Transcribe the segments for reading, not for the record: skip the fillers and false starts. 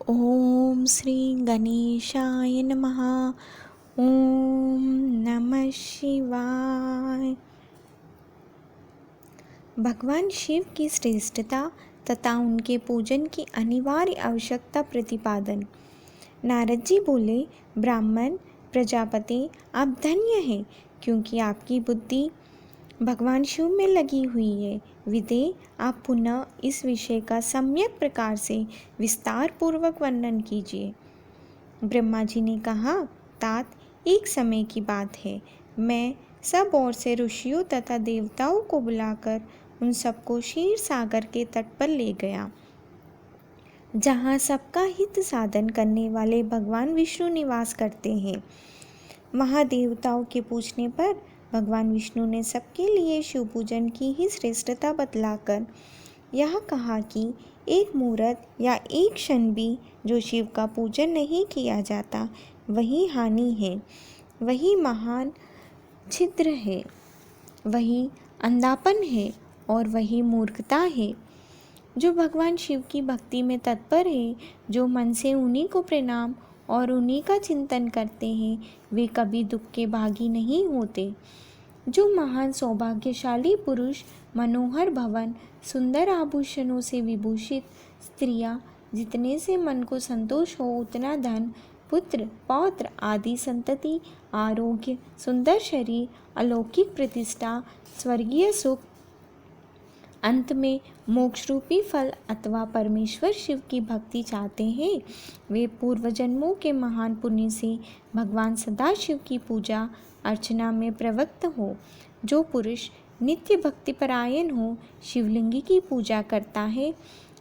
ओम श्री गणेशाय नमः। ओम नमः शिवाय। भगवान शिव की श्रेष्ठता तथा उनके पूजन की अनिवार्य आवश्यकता प्रतिपादन। नारद जी बोले, ब्राह्मण प्रजापति, आप धन्य हैं क्योंकि आपकी बुद्धि भगवान शिव में लगी हुई है। विदे, आप पुनः इस विषय का सम्यक प्रकार से विस्तार पूर्वक वर्णन कीजिए। ब्रह्मा जी ने कहा, तात, एक समय की बात है, मैं सब ओर से ऋषियों तथा देवताओं को बुलाकर उन सबको क्षीर सागर के तट पर ले गया, जहाँ सबका हित साधन करने वाले भगवान विष्णु निवास करते हैं। वहाँ देवताओं के पूछने पर भगवान विष्णु ने सबके लिए शिव पूजन की ही श्रेष्ठता बतलाकर यह कहा कि एक मुहूर्त या एक क्षण भी जो शिव का पूजन नहीं किया जाता, वही हानि है, वही महान छिद्र है, वही अंधापन है और वही मूर्खता है। जो भगवान शिव की भक्ति में तत्पर है, जो मन से उन्हीं को प्रणाम और उन्हीं का चिंतन करते हैं, वे कभी दुख के भागी नहीं होते। जो महान सौभाग्यशाली पुरुष मनोहर भवन, सुंदर आभूषणों से विभूषित स्त्रियां, जितने से मन को संतोष हो उतना धन, पुत्र पौत्र आदि संतति, आरोग्य, सुंदर शरीर, अलौकिक प्रतिष्ठा, स्वर्गीय सुख, अंत में मोक्ष रूपी फल अथवा परमेश्वर शिव की भक्ति चाहते हैं, वे पूर्व जन्मों के महान पुण्य से भगवान सदाशिव की पूजा अर्चना में प्रवृत्त हो। जो पुरुष नित्य भक्ति परायण हो, शिवलिंग की पूजा करता है,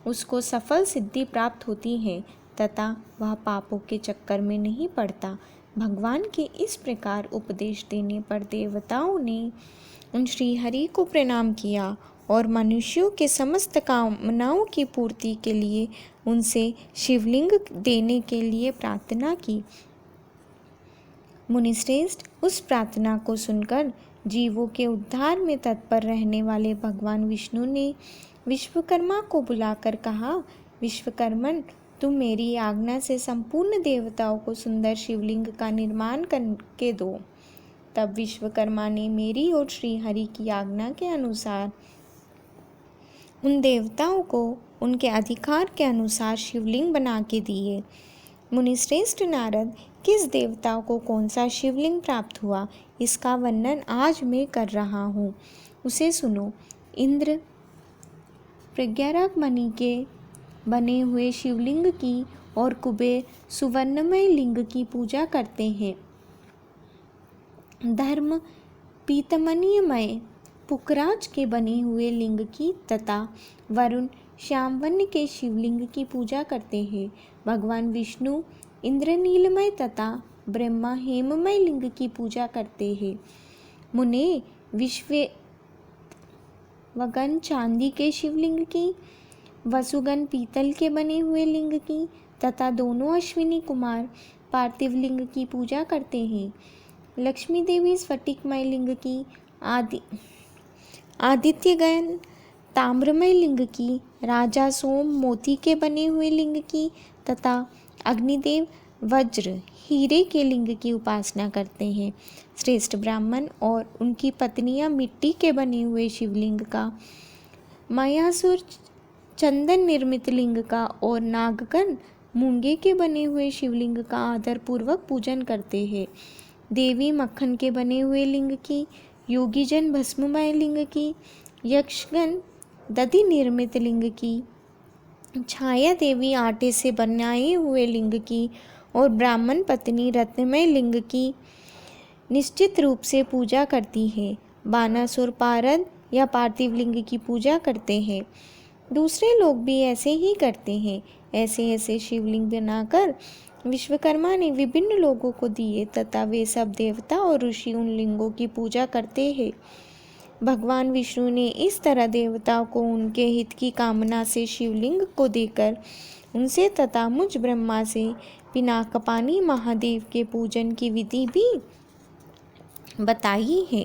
उसको सफल सिद्धि प्राप्त होती है तथा वह पापों के चक्कर में नहीं पड़ता। भगवान के इस प्रकार उपदेश देने पर देवताओं ने उन श्रीहरि को प्रणाम किया और मनुष्यों के समस्त कामनाओं की पूर्ति के लिए उनसे शिवलिंग देने के लिए प्रार्थना की। मुनिश्रेष्ठ, उस प्रार्थना को सुनकर जीवों के उद्धार में तत्पर रहने वाले भगवान विष्णु ने विश्वकर्मा को बुलाकर कहा, विश्वकर्मन, तुम मेरी आज्ञा से संपूर्ण देवताओं को सुंदर शिवलिंग का निर्माण करके दो। तब विश्वकर्मा ने मेरी और श्रीहरि की आज्ञा के अनुसार उन देवताओं को उनके अधिकार के अनुसार शिवलिंग बना के दिए। मुनिश्रेष्ठ नारद, किस देवता को कौन सा शिवलिंग प्राप्त हुआ, इसका वर्णन आज मैं कर रहा हूँ, उसे सुनो। इंद्र प्रज्ञारक मणि के बने हुए शिवलिंग की और कुबेर सुवर्णमय लिंग की पूजा करते हैं। धर्म पीतमणिमय पुखराज के बने हुए लिंग की तथा वरुण श्यामवर्ण के शिवलिंग की पूजा करते हैं। भगवान विष्णु इंद्रनीलमय तथा ब्रह्मा हेममय लिंग की पूजा करते हैं। मुने विश्वगन चांदी के शिवलिंग की, वसुगन पीतल के बने हुए लिंग की तथा दोनों अश्विनी कुमार पार्थिव लिंग की पूजा करते हैं। लक्ष्मी देवी स्फटिकमय लिंग की, आदित्यगण ताम्रमय लिंग की, राजा सोम मोती के बने हुए लिंग की तथा अग्निदेव वज्र हीरे के लिंग की उपासना करते हैं। श्रेष्ठ ब्राह्मण और उनकी पत्नियां मिट्टी के बने हुए शिवलिंग का, मायासुर चंदन निर्मित लिंग का और नागगण मूंगे के बने हुए शिवलिंग का आदर पूर्वक पूजन करते हैं। देवी मक्खन के बने हुए लिंग की, योगीजन भस्ममय लिंग की, यक्षगण दधि निर्मित लिंग की, छाया देवी आटे से बनाए हुए लिंग की और ब्राह्मण पत्नी रत्नमय लिंग की निश्चित रूप से पूजा करती है। बानासुर पारद या पार्थिव लिंग की पूजा करते हैं। दूसरे लोग भी ऐसे ही करते हैं। ऐसे ऐसे शिवलिंग बनाकर विश्वकर्मा ने विभिन्न लोगों को दिए तथा वे सब देवता और ऋषि उन लिंगों की पूजा करते हैं। भगवान विष्णु ने इस तरह देवताओं को उनके हित की कामना से शिवलिंग को देकर उनसे तथा मुझ ब्रह्मा से पिनाकपानी महादेव के पूजन की विधि भी बताई है।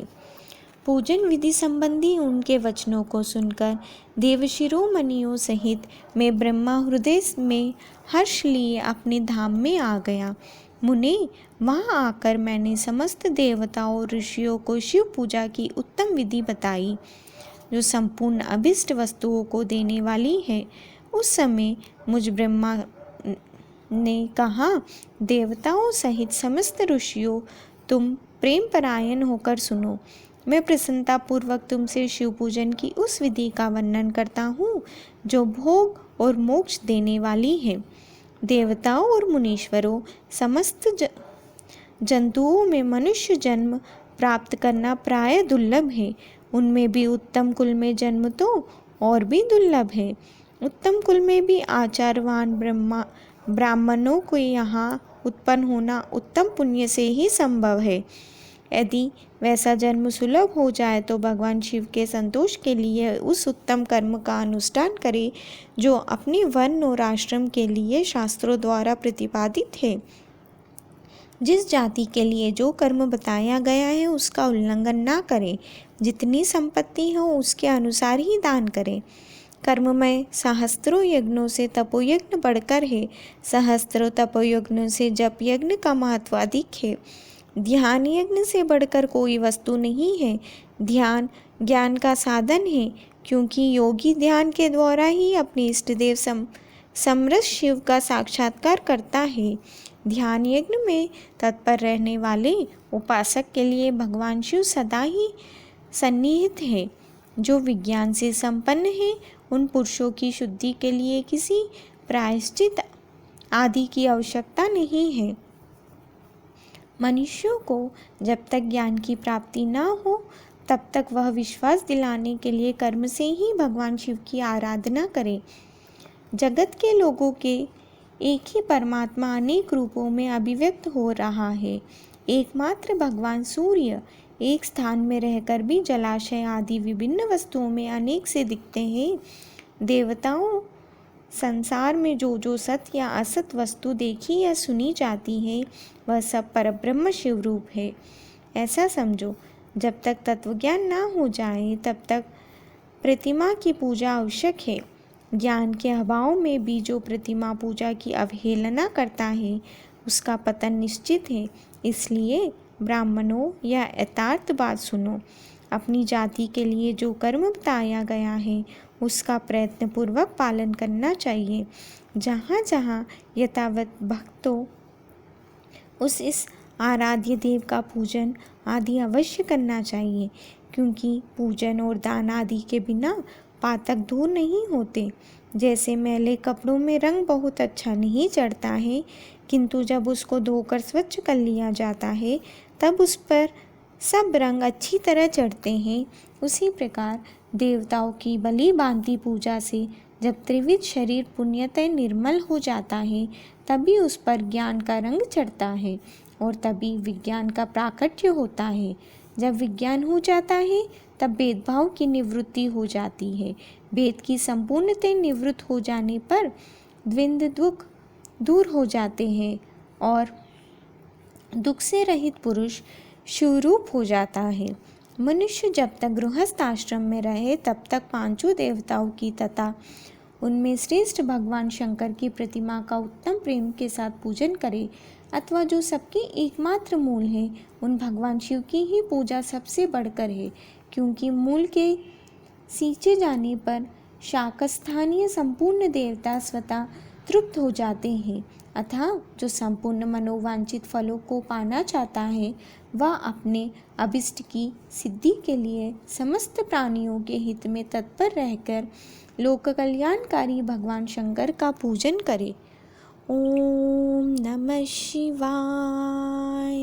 पूजन विधि संबंधी उनके वचनों को सुनकर देवशिरोमणियों सहित मैं ब्रह्मा हृदय में हर्ष लिए अपने धाम में आ गया। मुने, वहाँ आकर मैंने समस्त देवताओं और ऋषियों को शिव पूजा की उत्तम विधि बताई, जो संपूर्ण अभिष्ट वस्तुओं को देने वाली है। उस समय मुझ ब्रह्मा ने कहा, देवताओं सहित समस्त ऋषियों, तुम प्रेम परायण होकर सुनो। मैं प्रसन्नता पूर्वक तुमसे शिव पूजन की उस विधि का वर्णन करता हूँ जो भोग और मोक्ष देने वाली है। देवताओं और मुनीश्वरों, समस्त जंतुओं में मनुष्य जन्म प्राप्त करना प्राय दुर्लभ है। उनमें भी उत्तम कुल में जन्म तो और भी दुर्लभ है। उत्तम कुल में भी आचारवान ब्राह्मणों को यहाँ उत्पन्न होना उत्तम पुण्य से ही संभव है। यदि वैसा जन्म सुलभ हो जाए तो भगवान शिव के संतोष के लिए उस उत्तम कर्म का अनुष्ठान करे जो अपने वर्ण और आश्रम के लिए शास्त्रों द्वारा प्रतिपादित है। जिस जाति के लिए जो कर्म बताया गया है उसका उल्लंघन ना करें। जितनी संपत्ति हो उसके अनुसार ही दान करें। कर्म में सहस्त्रों यज्ञों से तपोयज्ञ बढ़कर है। सहस्त्रों तपोयज्ञों से जप यज्ञ का महत्व अधिक है। ध्यान यज्ञ से बढ़कर कोई वस्तु नहीं है। ध्यान ज्ञान का साधन है, क्योंकि योगी ध्यान के द्वारा ही अपने इष्ट देव समरस शिव का साक्षात्कार करता है। ध्यान यज्ञ में तत्पर रहने वाले उपासक के लिए भगवान शिव सदा ही सन्निहित है। जो विज्ञान से संपन्न है उन पुरुषों की शुद्धि के लिए किसी प्रायश्चित आदि की आवश्यकता नहीं है। मनुष्यों को जब तक ज्ञान की प्राप्ति न हो तब तक वह विश्वास दिलाने के लिए कर्म से ही भगवान शिव की आराधना करे। जगत के लोगों के एक ही परमात्मा अनेक रूपों में अभिव्यक्त हो रहा है। एकमात्र भगवान सूर्य एक स्थान में रहकर भी जलाशय आदि विभिन्न वस्तुओं में अनेक से दिखते हैं। देवताओं, संसार में जो जो सत या असत वस्तु देखी या सुनी जाती है वह सब परब्रह्म शिव रूप है। ऐसा समझो, जब तक तत्वज्ञान ना हो जाए तब तक प्रतिमा की पूजा आवश्यक है। ज्ञान के अभाव में भी जो प्रतिमा पूजा की अवहेलना करता है उसका पतन निश्चित है। इसलिए ब्राह्मणों, या यथार्थ बात सुनो। अपनी जाति के लिए जो कर्म बताया गया है उसका प्रयत्नपूर्वक पालन करना चाहिए। जहाँ जहाँ यथावत भक्तों इस आराध्य देव का पूजन आदि अवश्य करना चाहिए, क्योंकि पूजन और दान आदि के बिना पातक दूर नहीं होते। जैसे मैले कपड़ों में रंग बहुत अच्छा नहीं चढ़ता है, किंतु जब उसको धोकर स्वच्छ कर लिया जाता है तब उस पर सब रंग अच्छी तरह चढ़ते हैं। उसी प्रकार देवताओं की बलि भांति पूजा से जब त्रिविध शरीर पुण्यतः निर्मल हो जाता है तभी उस पर ज्ञान का रंग चढ़ता है और तभी विज्ञान का प्राकट्य होता है। जब विज्ञान हो जाता है तब भेदभाव की निवृत्ति हो जाती है। भेद की संपूर्णतः निवृत्त हो जाने पर द्वंद्व दुख दूर हो जाते हैं और दुख से रहित पुरुष शिवरूप हो जाता है। मनुष्य जब तक गृहस्थ आश्रम में रहे तब तक पांचों देवताओं की तथा उनमें श्रेष्ठ भगवान शंकर की प्रतिमा का उत्तम प्रेम के साथ पूजन करे, अथवा जो सबके एकमात्र मूल है उन भगवान शिव की ही पूजा सबसे बढ़कर है, क्योंकि मूल के सींचे जाने पर शाकस्थानीय संपूर्ण देवता स्वतः तृप्त हो जाते हैं। अतः जो संपूर्ण मनोवांछित फलों को पाना चाहता है वह अपने अभिष्ट की सिद्धि के लिए समस्त प्राणियों के हित में तत्पर रहकर लोक कल्याणकारी भगवान शंकर का पूजन करे। ओम नमः शिवाय।